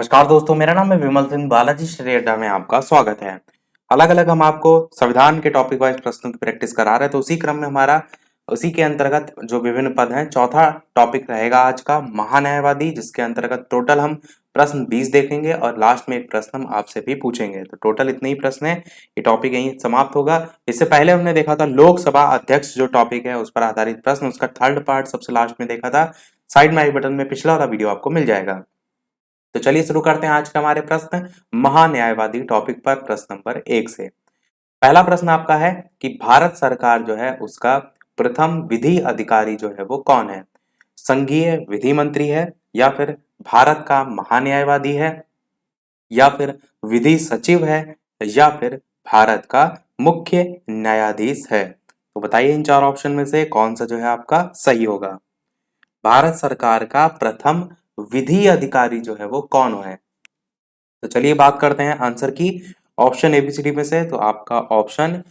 नमस्कार दोस्तों, मेरा नाम है विमल सिंह। बालाजी श्री अड्डा में आपका स्वागत है। अलग अलग हम आपको संविधान के टॉपिक वाइज प्रश्नों की प्रैक्टिस करा रहे हैं, तो उसी क्रम में हमारा उसी के अंतर्गत जो विभिन्न पद हैं, चौथा टॉपिक रहेगा आज का महान्यायवादी, जिसके अंतर्गत टोटल हम प्रश्न 20 देखेंगे और लास्ट में एक प्रश्न हम आपसे भी पूछेंगे। तो टोटल इतने ही प्रश्न है, ये टॉपिक यहीं समाप्त होगा। इससे पहले हमने देखा था लोकसभा अध्यक्ष जो टॉपिक है उस पर आधारित प्रश्न, उसका थर्ड पार्ट सबसे लास्ट में देखा था। साइड में आई बटन में पिछला वाला वीडियो आपको मिल जाएगा। तो चलिए शुरू करते हैं आज का हमारे प्रश्न महान्यायवादी टॉपिक पर। प्रश्न नंबर 1 से पहला प्रश्न आपका है कि भारत सरकार जो है उसका प्रथम विधि अधिकारी जो है वो कौन है? संघीय विधि मंत्री है, या फिर भारत का महान्यायवादी है, या फिर विधि सचिव है, या फिर भारत का मुख्य न्यायाधीश है? तो बताइए इन चार ऑप्शन में से कौन सा जो है आपका सही होगा। भारत सरकार का प्रथम विधि अधिकारी जो है वो कौन है? तो चलिए बात करते हैं आंसर की। ऑप्शन एबीसीडी में से तो आपका ऑप्शन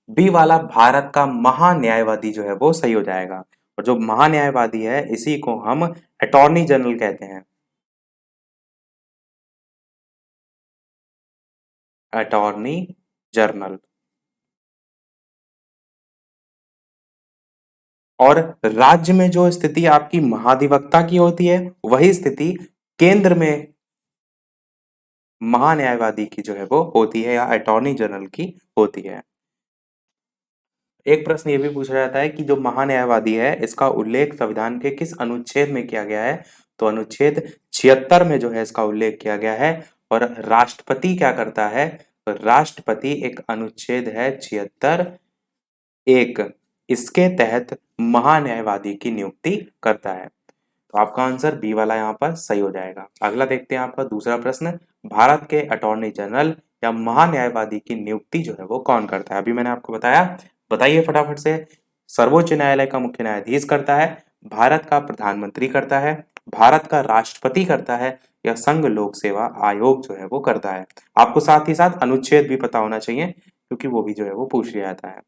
बी वाला भारत का महान्यायवादी जो है वो सही हो जाएगा। और जो महान्यायवादी है इसी को हम अटॉर्नी जनरल कहते हैं। Attorney general. और राज्य में जो स्थिति आपकी महाधिवक्ता की होती है, वही स्थिति केंद्र में महान्यायवादी की जो है वो होती है, या अटॉर्नी जनरल की होती है। एक प्रश्न ये भी पूछा जाता है कि जो महान्यायवादी है इसका उल्लेख संविधान के किस अनुच्छेद में किया गया है? तो अनुच्छेद 76 में जो है इसका उल्लेख किया गया है। और राष्ट्रपति क्या करता है? राष्ट्रपति एक अनुच्छेद है 76(1), इसके तहत महान्यायवादी की नियुक्ति करता है। तो आपका आंसर बी वाला यहाँ पर सही हो जाएगा। अगला देखते हैं आपका दूसरा प्रश्न। भारत के अटॉर्नी जनरल या महान्यायवादी की नियुक्ति जो है वो कौन करता है? अभी मैंने आपको बताया, बताइए फटाफट से। सर्वोच्च न्यायालय का मुख्य न्यायाधीश करता है, भारत का प्रधानमंत्री करता है, भारत का राष्ट्रपति करता है, या संघ लोक सेवा आयोग जो है वो करता है? आपको साथ ही साथ अनुच्छेद भी पता होना चाहिए, क्योंकि वो भी जो है वो पूछ लिया जाता है।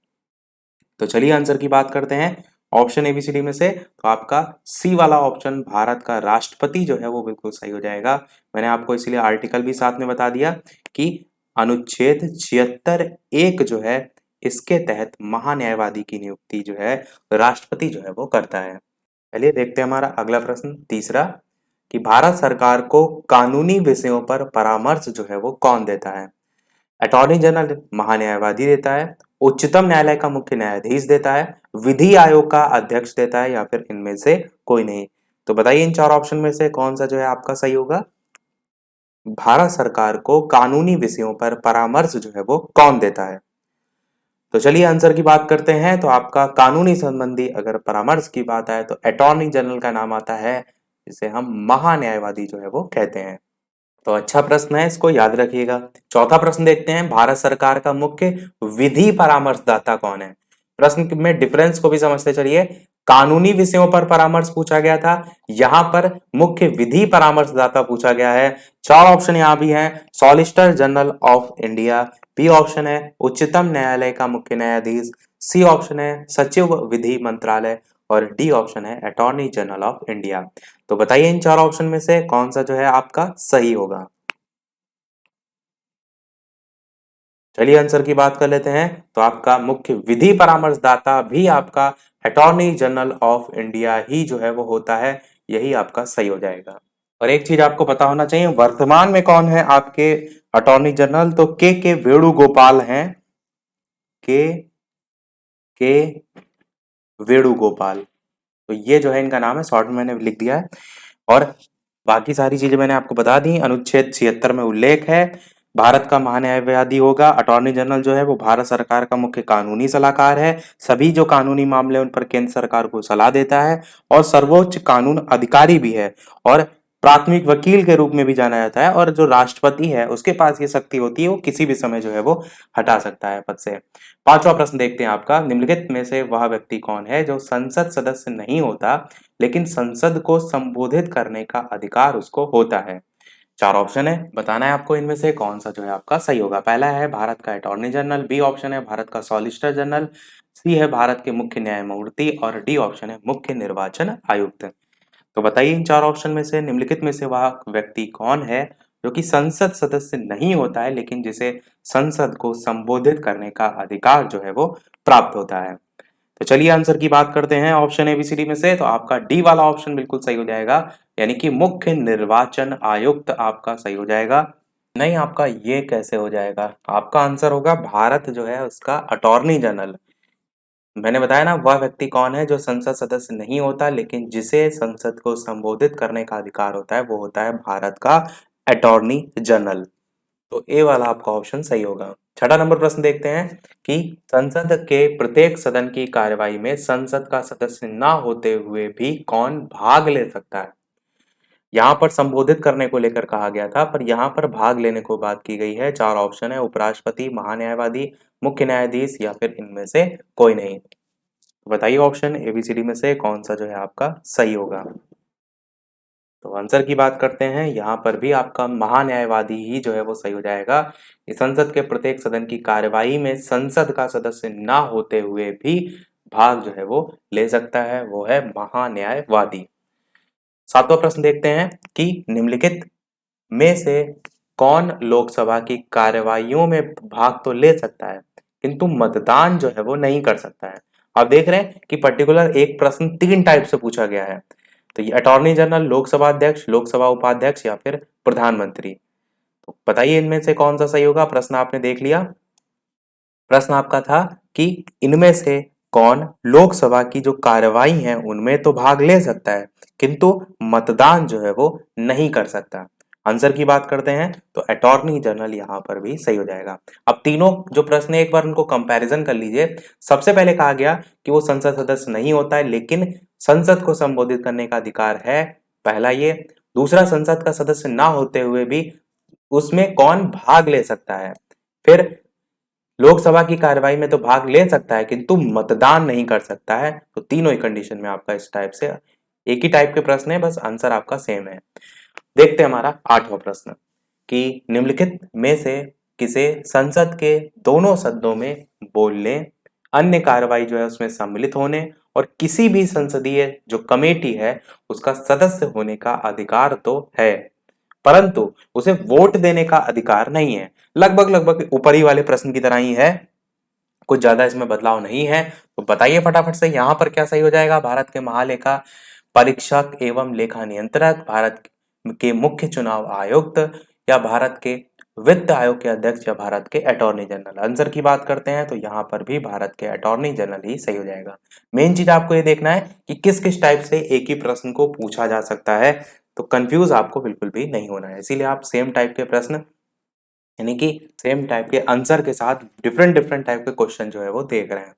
तो चलिए आंसर की बात करते हैं। ऑप्शन एबीसीडी में से तो आपका सी वाला ऑप्शन भारत का राष्ट्रपति जो है वो बिल्कुल सही हो जाएगा। मैंने आपको इसलिए आर्टिकल भी साथ में बता दिया कि अनुच्छेद 76(1) जो है इसके तहत महान्यायवादी की नियुक्ति जो है राष्ट्रपति जो है वो करता है। चलिए देखते हैं हमारा अगला प्रश्न तीसरा, कि भारत सरकार को कानूनी विषयों पर परामर्श जो है वो कौन देता है? अटॉर्नी जनरल महान्यायवादी देता है, उच्चतम न्यायालय का मुख्य न्यायाधीश देता है, विधि आयोग का अध्यक्ष देता है, या फिर इनमें से कोई नहीं? तो बताइए इन चार ऑप्शन में से कौन सा जो है आपका सही होगा। भारत सरकार को कानूनी विषयों पर परामर्श जो है वो कौन देता है? तो चलिए आंसर की बात करते हैं। तो आपका कानूनी संबंधी अगर परामर्श की बात आए तो अटॉर्नी जनरल का नाम आता है, जिसे हम महान्यायवादी जो है वो कहते हैं। तो अच्छा प्रश्न है, इसको याद रखिएगा। चौथा प्रश्न देखते हैं, भारत सरकार का मुख्य विधि परामर्शदाता कौन है? प्रश्न में डिफरेंस को भी समझते चलिए। कानूनी विषयों पर परामर्श पूछा गया था, यहां पर मुख्य विधि परामर्शदाता पूछा गया है। चार ऑप्शन यहां भी हैं। Solicitor general of India, B option है उच्चतम न्यायालय का मुख्य न्यायाधीश, सी ऑप्शन है सचिव विधि मंत्रालय, और डी ऑप्शन है अटॉर्नी जनरल ऑफ इंडिया। तो बताइए इन चार ऑप्शन में से कौन सा जो है आपका सही होगा। चलिए आंसर की बात कर लेते हैं। तो आपका मुख्य विधि परामर्शदाता भी आपका अटॉर्नी जनरल ऑफ इंडिया ही जो है वो होता है, यही आपका सही हो जाएगा। और एक चीज आपको पता होना चाहिए, वर्तमान में कौन है आपके अटॉर्नी जनरल? तो के वेणुगोपाल हैं। के वेणुगोपाल, तो ये जो है इनका नाम है, शॉर्ट में मैंने लिख दिया है। और बाकी सारी चीजें मैंने आपको बता दी। अनुच्छेद 76 में उल्लेख है भारत का महान्यायवादी होगा। अटॉर्नी जनरल जो है वो भारत सरकार का मुख्य कानूनी सलाहकार है, सभी जो कानूनी मामले उन पर केंद्र सरकार को सलाह देता है, और सर्वोच्च कानून अधिकारी भी है, और प्राथमिक वकील के रूप में भी जाना जाता है। और जो राष्ट्रपति है उसके पास ये शक्ति होती है, वो किसी भी समय जो है वो हटा सकता है पद से। पांचवा प्रश्न देखते हैं आपका, निम्नलिखित में से वह व्यक्ति कौन है जो संसद सदस्य नहीं होता लेकिन संसद को संबोधित करने का अधिकार उसको होता है? चार ऑप्शन है, बताना है आपको इनमें से कौन सा जो है आपका सही होगा। पहला है भारत का अटॉर्नी जनरल, बी ऑप्शन है भारत का सॉलिसिटर जनरल, सी है भारत के मुख्य न्यायमूर्ति, और डी ऑप्शन है मुख्य निर्वाचन आयुक्त। तो बताइए इन चार ऑप्शन में से निम्नलिखित में से वह व्यक्ति कौन है जो कि संसद सदस्य नहीं होता है लेकिन जिसे संसद को संबोधित करने का अधिकार जो है वो प्राप्त होता है। तो चलिए आंसर की बात करते हैं ऑप्शन एबीसीडी में से। तो आपका डी वाला ऑप्शन बिल्कुल सही हो जाएगा, यानी कि मुख्य निर्वाचन आयुक्त आपका सही हो जाएगा। नहीं, आपका ये कैसे हो जाएगा? आपका आंसर होगा भारत जो है उसका अटॉर्नी जनरल। मैंने बताया ना, वह व्यक्ति कौन है जो संसद सदस्य नहीं होता लेकिन जिसे संसद को संबोधित करने का अधिकार होता है, वो होता है भारत का अटॉर्नी जनरल। तो ए वाला आपका ऑप्शन सही होगा। छठा नंबर प्रश्न देखते हैं कि संसद के प्रत्येक सदन की कार्यवाही में संसद का सदस्य ना होते हुए भी कौन भाग ले सकता है? यहाँ पर संबोधित करने को लेकर कहा गया था, पर यहाँ पर भाग लेने को बात की गई है। चार ऑप्शन है, उपराष्ट्रपति, महान्यायवादी, मुख्य न्यायाधीश या फिर इनमें से कोई नहीं। तो बताइए ऑप्शन एबीसीडी में से कौन सा जो है आपका सही होगा। तो आंसर की बात करते हैं, यहाँ पर भी आपका महान्यायवादी ही जो है वो सही हो जाएगा। कि संसद के प्रत्येक सदन की कार्यवाही में संसद का सदस्य ना होते हुए भी भाग जो है वो ले सकता है, वो है महान्यायवादी। सातवां प्रश्न देखते हैं कि निम्नलिखित में से कौन लोकसभा की कार्यवाहियों में भाग तो ले सकता है किंतु मतदान जो है वो नहीं कर सकता है। आप देख रहे हैं कि पर्टिकुलर एक प्रश्न तीन टाइप से पूछा गया है। तो ये अटॉर्नी जनरल, लोकसभा अध्यक्ष, लोकसभा उपाध्यक्ष या फिर प्रधानमंत्री। तो बताइए इनमें से कौन सा सही होगा। प्रश्न आपने देख लिया। प्रश्न आपका था कि इनमें से कौन लोकसभा की जो कार्यवाही है उनमें तो भाग ले सकता है किंतु मतदान जो है वो नहीं कर सकता। आंसर की बात करते हैं तो अटॉर्नी जनरल यहाँ पर भी सही हो जाएगा। अब तीनों जो प्रश्न है एक बार उनको कंपैरिजन कर लीजिए। सबसे पहले कहा गया कि वो संसद सदस्य नहीं होता है लेकिन संसद को संबोधित करने का अधिकार है, पहला ये। दूसरा, संसद का सदस्य ना होते हुए भी उसमें कौन भाग ले सकता है। फिर लोकसभा की कार्यवाही में तो भाग ले सकता है किंतु मतदान नहीं कर सकता है। तो तीनों ही कंडीशन में आपका इस टाइप से एक ही टाइप के प्रश्न है, बस आंसर आपका सेम है। देखते हैं हमारा आठवां प्रश्न कि निम्नलिखित में से किसे संसद के दोनों सदनों में बोलने, अन्य कार्रवाई जो है उसमें सम्मिलित होने और किसी भी संसदीय जो कमेटी है उसका सदस्य होने का अधिकार तो है, परंतु उसे वोट देने का अधिकार नहीं है। लगभग लगभग ऊपर ही वाले प्रश्न की तरह ही है, कुछ ज्यादा इसमें बदलाव नहीं है। तो बताइए फटाफट से यहाँ पर क्या सही हो जाएगा। भारत के महालेखा परीक्षक एवं लेखा नियंत्रक, भारत के मुख्य चुनाव आयुक्त या भारत के वित्त आयोग के अध्यक्ष या भारत के अटॉर्नी जनरल। आंसर की बात करते हैं तो यहाँ पर भी भारत के अटॉर्नी जनरल ही सही हो जाएगा। मेन चीज आपको ये देखना है कि किस किस टाइप से एक ही प्रश्न को पूछा जा सकता है, तो कंफ्यूज आपको बिल्कुल भी नहीं होना है। इसीलिए आप सेम टाइप के प्रश्न यानी कि सेम टाइप के आंसर के साथ डिफरेंट डिफरेंट टाइप के क्वेश्चन जो है वो देख रहे हैं।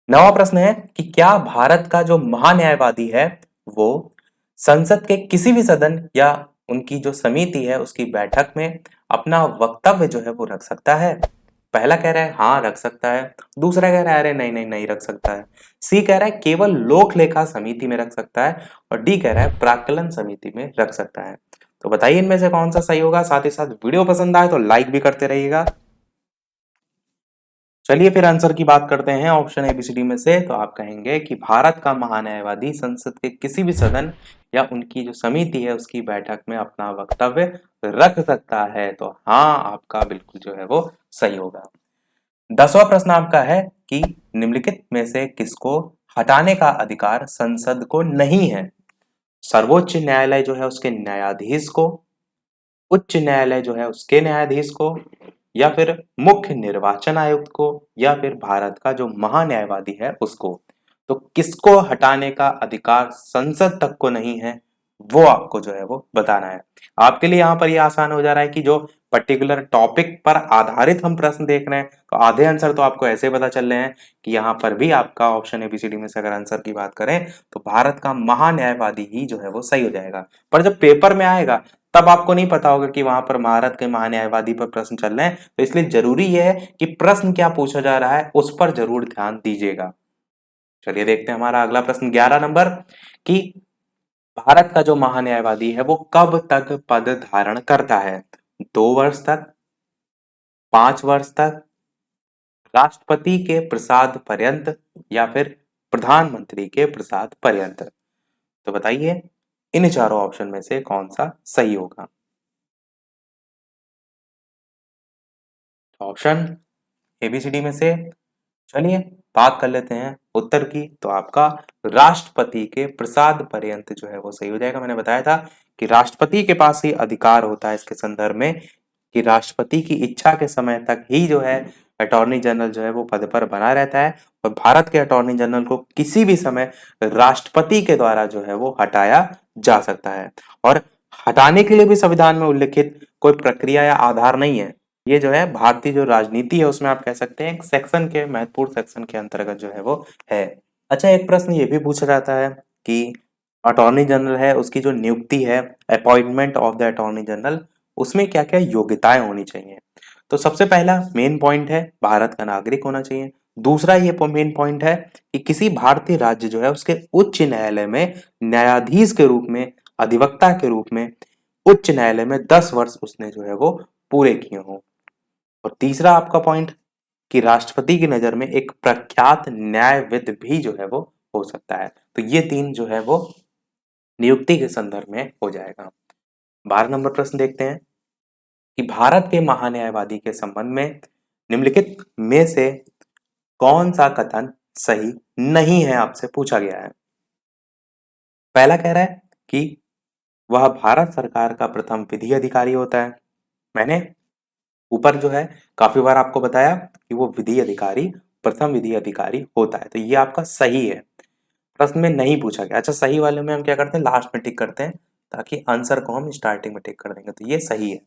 नवा प्रश्न है कि क्या भारत का जो महान्यायवादी है वो संसद के किसी भी सदन या उनकी जो समिति है उसकी बैठक में अपना वक्तव्य जो है वो रख सकता है। पहला कह रहा है हाँ रख सकता है, दूसरा कह रहा है अरे नहीं नहीं नहीं रख सकता है, सी कह रहा है केवल लोक लेखा समिति में रख सकता है और डी कह रहा है प्राक्कलन समिति में रख सकता है। तो बताइए इनमें से कौन सा सही होगा। साथ ही साथ वीडियो पसंद आए तो लाइक भी करते रहिएगा। चलिए फिर आंसर की बात करते हैं ऑप्शन एबीसीडी में से। तो आप कहेंगे कि भारत का महान्यायवादी संसद के किसी भी सदन या उनकी जो समिति है उसकी बैठक में अपना वक्तव्य रख सकता है। तो हाँ आपका बिल्कुल जो है वो सही होगा। 10वां प्रश्न आपका है कि निम्नलिखित में से किसको हटाने का अधिकार संसद को नहीं है। सर्वोच्च न्यायालय जो है उसके न्यायाधीश को, उच्च न्यायालय जो है उसके न्यायाधीश को या फिर मुख्य निर्वाचन आयुक्त को या फिर भारत का जो महान्यायवादी है उसको। तो किसको हटाने का अधिकार संसद तक को नहीं है वो आपको जो है वो बताना है। आपके लिए यहाँ पर ये आसान हो जा रहा है कि जो पर्टिकुलर टॉपिक पर आधारित हम प्रश्न देख रहे हैं तो आधे आंसर तो आपको ऐसे पता चल रहे हैं कि यहाँ पर भी आपका ऑप्शन एबीसीडी में से अगर आंसर की बात करें तो भारत का महान्यायवादी ही जो है वो सही हो जाएगा। पर जब पेपर में आएगा तब आपको नहीं पता होगा कि वहां पर भारत के महान्यायवादी पर प्रश्न चल रहे हैं। तो इसलिए जरूरी यह है कि प्रश्न क्या पूछा जा रहा है उस पर जरूर ध्यान दीजिएगा। चलिए देखते हैं हमारा अगला प्रश्न 11 नंबर कि भारत का जो महान्यायवादी है वो कब तक पद धारण करता है। 2 वर्ष तक, 5 वर्ष तक, राष्ट्रपति के प्रसाद पर्यंत या फिर प्रधानमंत्री के प्रसाद पर्यंत। तो बताइए इन चारों ऑप्शन में से कौन सा सही होगा। ऑप्शन एबीसीडी में से चलिए बात कर लेते हैं उत्तर की। तो आपका राष्ट्रपति के प्रसाद पर्यंत जो है वो सही हो जाएगा। मैंने बताया था कि राष्ट्रपति के पास ही अधिकार होता है इसके संदर्भ में कि राष्ट्रपति की इच्छा के समय तक ही जो है अटॉर्नी जनरल जो है वो पद पर बना रहता है और भारत के अटॉर्नी जनरल को किसी भी समय राष्ट्रपति के द्वारा जो है वो हटाया जा सकता है। और हटाने के लिए भी संविधान में उल्लिखित कोई प्रक्रिया या आधार नहीं है। ये जो है भारतीय जो राजनीति है उसमें आप कह सकते हैं एक सेक्शन के महत्वपूर्ण सेक्शन के अंतर्गत जो है वो है। अच्छा, एक प्रश्न ये भी पूछा जाता है कि अटॉर्नी जनरल है उसकी जो नियुक्ति है, appointment of the attorney general, उसमें क्या क्या योग्यताएं होनी चाहिए। तो सबसे पहला मेन पॉइंट है भारत का नागरिक होना चाहिए। दूसरा ये मेन पॉइंट है कि किसी भारतीय राज्य जो है उसके उच्च न्यायालय में न्यायाधीश के रूप में, अधिवक्ता के रूप में उच्च न्यायालय में 10 वर्ष उसने जो है वो पूरे किए हों। और तीसरा आपका पॉइंट कि राष्ट्रपति की नजर में एक प्रख्यात न्यायविद भी जो है वो हो सकता है। तो ये तीन जो है वो नियुक्ति के संदर्भ में हो जाएगा। 12 नंबर प्रश्न देखते हैं कि भारत के महान्यायवादी के संबंध में निम्नलिखित में से कौन सा कथन सही नहीं है, आपसे पूछा गया है। पहला कह रहा है कि वह भारत सरकार का प्रथम विधि अधिकारी होता है। मैंने ऊपर जो है काफी बार आपको बताया कि वो विधि अधिकारी प्रथम विधि अधिकारी होता है, तो ये आपका सही है। प्रश्न में नहीं पूछा गया। अच्छा, सही वाले में हम क्या करते हैं, लास्ट में टिक करते हैं ताकि आंसर को हम स्टार्टिंग में टिक कर देंगे, तो ये सही है।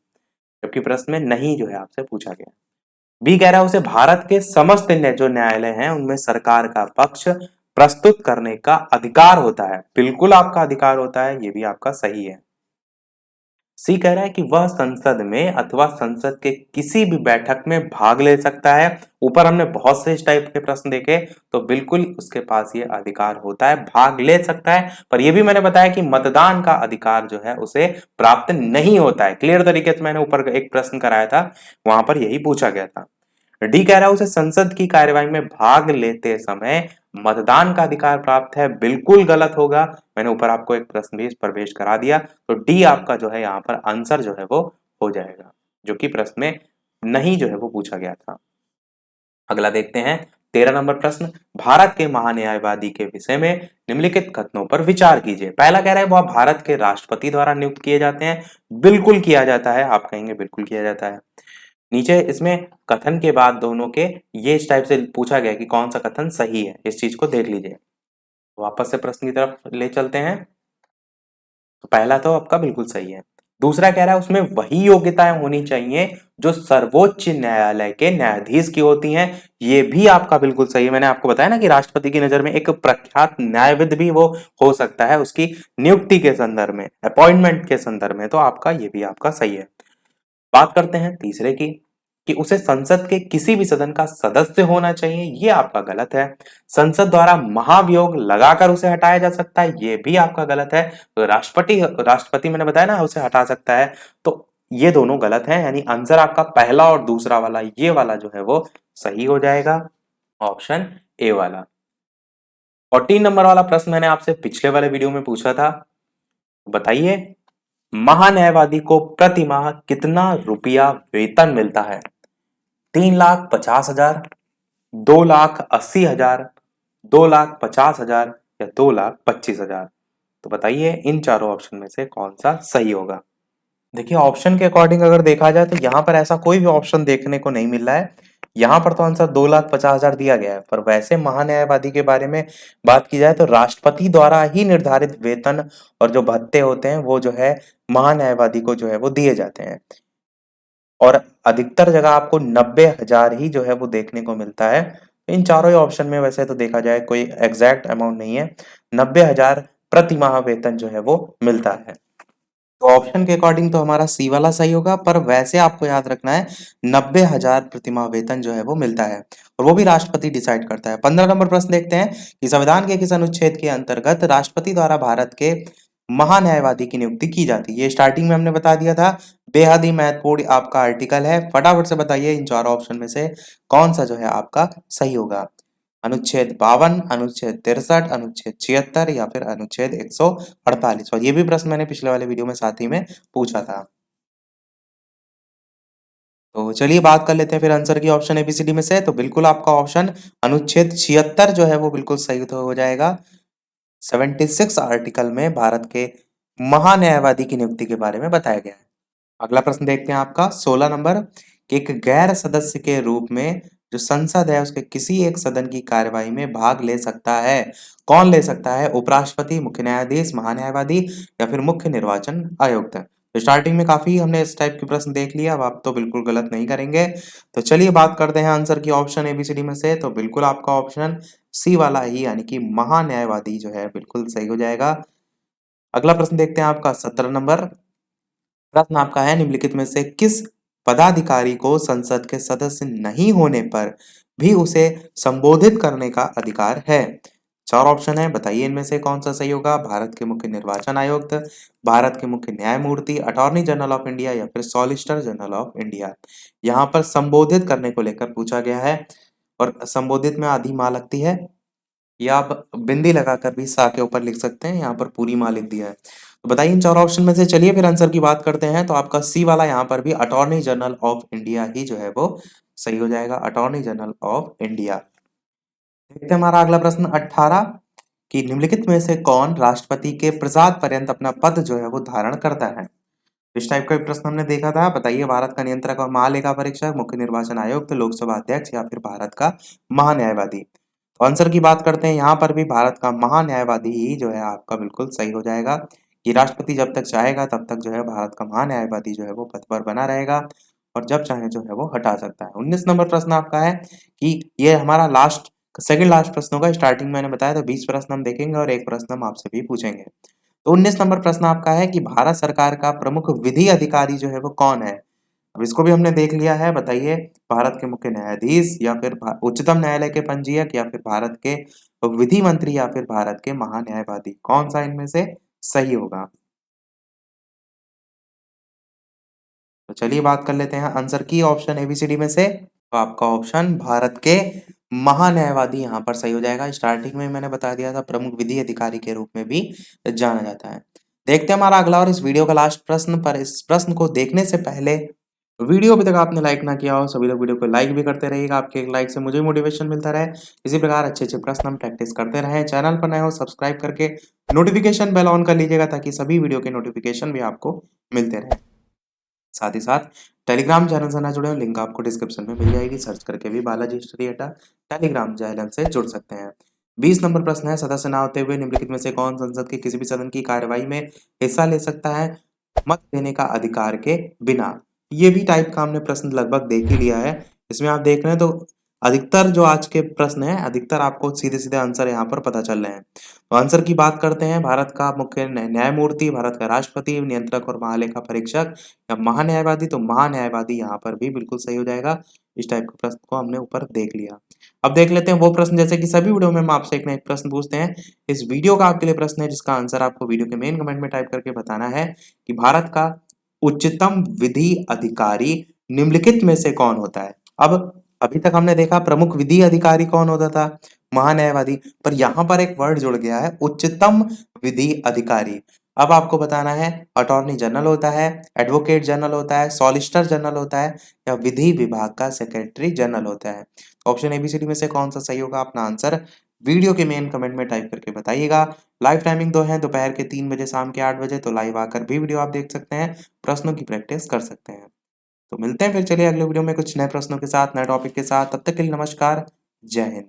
जबकि प्रश्न में नहीं जो है आपसे पूछा गया। बी कह रहा है उसे भारत के समस्त जो न्यायालय हैं उनमें सरकार का पक्ष प्रस्तुत करने का अधिकार होता है। बिल्कुल आपका अधिकार होता है, ये भी आपका सही है। सी कह रहा है कि वह संसद में अथवा संसद के किसी भी बैठक में भाग ले सकता है। ऊपर हमने बहुत से इस टाइप के प्रश्न देखे, तो बिल्कुल उसके पास ये अधिकार होता है, भाग ले सकता है। पर यह भी मैंने बताया कि मतदान का अधिकार जो है उसे प्राप्त नहीं होता है। क्लियर तरीके से मैंने ऊपर एक प्रश्न कराया था, वहां पर यही पूछा गया था। डी कह रहा है उसे संसद की कार्यवाही में भाग लेते समय मतदान का अधिकार प्राप्त है। बिल्कुल गलत होगा। मैंने ऊपर आपको एक प्रश्न भी प्रवेश करा दिया, तो डी आपका जो है यहाँ पर आंसर जो है वो हो जाएगा, जो कि प्रश्न में नहीं जो है वो पूछा गया था। अगला देखते हैं 13 नंबर प्रश्न, भारत के महान्यायवादी के विषय में निम्नलिखित कथनों पर विचार कीजिए। पहला कह रहा है वह भारत के राष्ट्रपति द्वारा नियुक्त किए जाते हैं। बिल्कुल किया जाता है, आप कहेंगे बिल्कुल किया जाता है। नीचे इसमें कथन के बाद दोनों के ये इस टाइप से पूछा गया कि कौन सा कथन सही है, इस चीज को देख लीजिए। वापस से प्रश्न की तरफ ले चलते हैं। तो पहला तो आपका बिल्कुल सही है। दूसरा कह रहा है उसमें वही योग्यताएं होनी चाहिए जो सर्वोच्च न्यायालय के न्यायाधीश की होती हैं। ये भी आपका बिल्कुल सही है। मैंने आपको बताया ना कि राष्ट्रपति की नजर में एक प्रख्यात न्यायविद भी वो हो सकता है उसकी नियुक्ति के संदर्भ में, अपॉइंटमेंट के संदर्भ में, तो आपका ये भी आपका सही है। बात करते हैं तीसरे की कि उसे संसद के किसी भी सदन का सदस्य होना चाहिए। ये आपका गलत है। संसद द्वारा महाभियोग लगाकर उसे हटाया जा सकता है, ये भी आपका गलत है। तो राष्ट्रपति मैंने बताया ना उसे हटा सकता है, तो ये दोनों गलत है। यानी आंसर आपका पहला और दूसरा वाला, ये वाला जो है वो सही हो जाएगा, ऑप्शन ए वाला। 14 नंबर वाला प्रश्न मैंने आपसे पिछले वाले वीडियो में पूछा था, बताइए महान्यायवादी को प्रति माह कितना रुपया वेतन मिलता है। 3,50,000, 2,80,000, 2,50,000 या 2,25,000। तो बताइए इन चारों ऑप्शन में से कौन सा सही होगा। देखिए ऑप्शन के अकॉर्डिंग अगर देखा जाए तो यहाँ पर ऐसा कोई भी ऑप्शन देखने को नहीं मिल रहा है। यहाँ पर तो आंसर 2,50,000 दिया गया है, पर वैसे महान्यायवादी के बारे में बात की जाए तो राष्ट्रपति द्वारा ही निर्धारित वेतन और जो भत्ते होते हैं वो जो है महान्यायवादी को जो है वो दिए जाते हैं। और अधिकतर जगह आपको 90,000 ही जो है वो देखने को मिलता है। इन चारों ही ऑप्शन में वैसे तो देखा जाए कोई एग्जैक्ट अमाउंट नहीं है, 90,000 प्रति माह वेतन जो है वो मिलता है। तो ऑप्शन के अकॉर्डिंग तो हमारा सी वाला सही होगा, पर वैसे आपको याद रखना है 90,000 प्रतिमाह वेतन जो है वो मिलता है और वो भी राष्ट्रपति डिसाइड करता है। 15 नंबर प्रश्न देखते हैं कि संविधान के किस अनुच्छेद के अंतर्गत राष्ट्रपति द्वारा भारत के महान्यायवादी की नियुक्ति की जाती है। ये स्टार्टिंग में हमने बता दिया था, बेहद ही महत्वपूर्ण आपका आर्टिकल है। फटाफट से बताइए इन चारों ऑप्शन में से कौन सा जो है आपका सही होगा। अनुच्छेद 52, अनुच्छेद 63, अनुच्छेद 76 या फिर अनुच्छेद 148। और ये भी प्रश्न मैंने पिछले वाले वीडियो में साथ ही में पूछा था। तो चलिए बात कर लेते हैं फिर आंसर की ऑप्शन एबीसीडी में से। तो बिल्कुल आपका ऑप्शन अनुच्छेद 76 जो है वो बिल्कुल सही तो हो जाएगा। 76 आर्टिकल में भारत के महान्यायवादी की नियुक्ति के बारे में बताया गया है। अगला प्रश्न देखते हैं आपका 16 नंबर कि एक गैर सदस्य के रूप में जो संसद है उसके किसी एक सदन की कार्यवाही में भाग ले सकता है। कौन ले सकता है? उपराष्ट्रपति, मुख्य न्यायाधीश, महान्यायवादी या फिर मुख्य निर्वाचन आयुक्त। तो स्टार्टिंग में काफी हमने इस टाइप के प्रश्न देख लिया, अब आप तो बिल्कुल गलत नहीं करेंगे। तो चलिए बात करते हैं आंसर की ऑप्शन एबीसीडी में से। तो बिल्कुल आपका ऑप्शन सी वाला ही यानी कि महान्यायवादी जो है बिल्कुल सही हो जाएगा। अगला प्रश्न देखते हैं आपका 17 नंबर। प्रश्न आपका है निम्नलिखित में से किस पदाधिकारी को संसद के सदस्य नहीं होने पर भी उसे संबोधित करने का अधिकार है? चार ऑप्शन है, बताइए इनमें से कौन सा सही होगा। भारत के मुख्य निर्वाचन आयुक्त, भारत के मुख्य न्यायमूर्ति, अटॉर्नी जनरल ऑफ इंडिया या फिर सॉलिसिटर जनरल ऑफ इंडिया। यहाँ पर संबोधित करने को लेकर पूछा गया है और संबोधित में आधी माँ लगती है, या आप बिंदी लगाकर भी सा के ऊपर लिख सकते हैं, यहाँ पर पूरी माँ लिख दिया है। तो बताइए इन चार ऑप्शन में से। चलिए फिर आंसर की बात करते हैं। तो आपका सी वाला यहाँ पर भी अटॉर्नी जनरल ऑफ इंडिया ही जो है वो सही हो जाएगा, अटॉर्नी जनरल ऑफ इंडिया। देखते हैं हमारा अगला प्रश्न 18 कि निम्नलिखित में से कौन राष्ट्रपति के प्रसाद पर्यंत अपना पद जो है वो धारण करता है। इस टाइप का एक प्रश्न हमने देखा था। बताइए भारत का नियंत्रक और महालेखा परीक्षक, मुख्य निर्वाचन आयुक्त, लोकसभा अध्यक्ष या फिर भारत का महान्यायवादी। तो आंसर की बात करते हैं, यहाँ पर भी भारत का महान्यायवादी ही जो है आपका बिल्कुल सही हो जाएगा कि राष्ट्रपति जब तक चाहेगा तब तक जो है भारत का महान्यायवादी जो है वो पद पर बना रहेगा और जब चाहे जो है वो हटा सकता है। 19 नंबर प्रश्न आपका है कि ये हमारा लास्ट सेकंड लास्ट प्रश्न होगा। स्टार्टिंग मैंने बताया था 20 प्रश्न हम देखेंगे और एक प्रश्न हम आपसे भी पूछेंगे। तो 19 नंबर प्रश्न आपका है कि भारत सरकार का प्रमुख विधि अधिकारी जो है वो कौन है। अब इसको भी हमने देख लिया है। बताइए भारत के मुख्य न्यायाधीश या फिर उच्चतम न्यायालय के पंजीयक या फिर भारत के विधि मंत्री या फिर भारत के महान्यायवादी, कौन सा इनमें से सही होगा। तो चलिए बात कर लेते हैं आंसर की ऑप्शन एबीसीडी में से। तो आपका ऑप्शन भारत के महान्यायवादी यहाँ पर सही हो जाएगा। स्टार्टिंग में मैंने बता दिया था प्रमुख विधि अधिकारी के रूप में भी जाना जाता है। देखते हैं हमारा अगला और इस वीडियो का लास्ट प्रश्न। पर इस प्रश्न को देखने से पहले वीडियो अभी तक आपने लाइक ना किया हो, सभी लोग वीडियो को लाइक भी करते रहिएगा। आपके एक लाइक से मुझे मोटिवेशन मिलता रहे। इसी प्रकार अच्छे अच्छे प्रश्न हम प्रैक्टिस करते रहें। चैनल पर नए हो सब्सक्राइब करके नोटिफिकेशन बेल ऑन कर लीजिएगा ताकि सभी वीडियो के नोटिफिकेशन भी आपको मिलते रहे। साथ ही साथ टेलीग्राम चैनल से ना जुड़े हो, लिंक आपको डिस्क्रिप्शन में मिल जाएगी। सर्च करके भी बालाजी स्टडी अड्डा टेलीग्राम चैनल से जुड़ सकते हैं। 20 नंबर प्रश्न है, सदस्य ना होते हुए निम्नलिखित में से कौन संसद के किसी भी सदन की कार्यवाही में हिस्सा ले सकता है मत देने का अधिकार के बिना। ये भी टाइप का हमने प्रश्न लगभग देख ही लिया है। इसमें आप देख रहे हैं तो अधिकतर जो आज के प्रश्न है अधिकतर आपको सीधे सीधे आंसर यहाँ पर पता चल रहे हैं। तो आंसर की बात करते हैं, भारत का मुख्य न्यायमूर्ति, भारत का राष्ट्रपति, नियंत्रक और महालेखा परीक्षक या महान्यायवादी। तो महान्यायवादी यहाँ पर भी बिल्कुल सही हो जाएगा। इस टाइप के प्रश्न को हमने ऊपर देख लिया। अब देख लेते हैं वो प्रश्न, जैसे कि सभी वीडियो में हम आपसे एक ना एक प्रश्न पूछते हैं। इस वीडियो का आपके लिए प्रश्न है जिसका आंसर आपको वीडियो के मेन कमेंट में टाइप करके बताना है कि भारत का उच्चतम विधि अधिकारी निम्नलिखित में से कौन होता है। अब अभी तक हमने देखा प्रमुख विधि अधिकारी कौन होता था, महान्यायवादी, पर यहाँ पर एक वर्ड जुड़ गया है उच्चतम विधि अधिकारी। अब आपको बताना है अटॉर्नी जनरल होता है, एडवोकेट जनरल होता है, सॉलिसिटर जनरल होता है या विधि विभाग का सेक्रेटरी जनरल होता है। ऑप्शन एबीसीडी में से कौन सा सही होगा, अपना आंसर वीडियो के मेन कमेंट में टाइप करके बताइएगा। लाइव टाइमिंग दो है, दोपहर के 3 बजे, शाम के 8 बजे। तो लाइव आकर भी वीडियो आप देख सकते हैं, प्रश्नों की प्रैक्टिस कर सकते हैं। तो मिलते हैं फिर, चलिए अगले वीडियो में कुछ नए प्रश्नों के साथ, नए टॉपिक के साथ। तब तक के लिए नमस्कार, जय हिंद।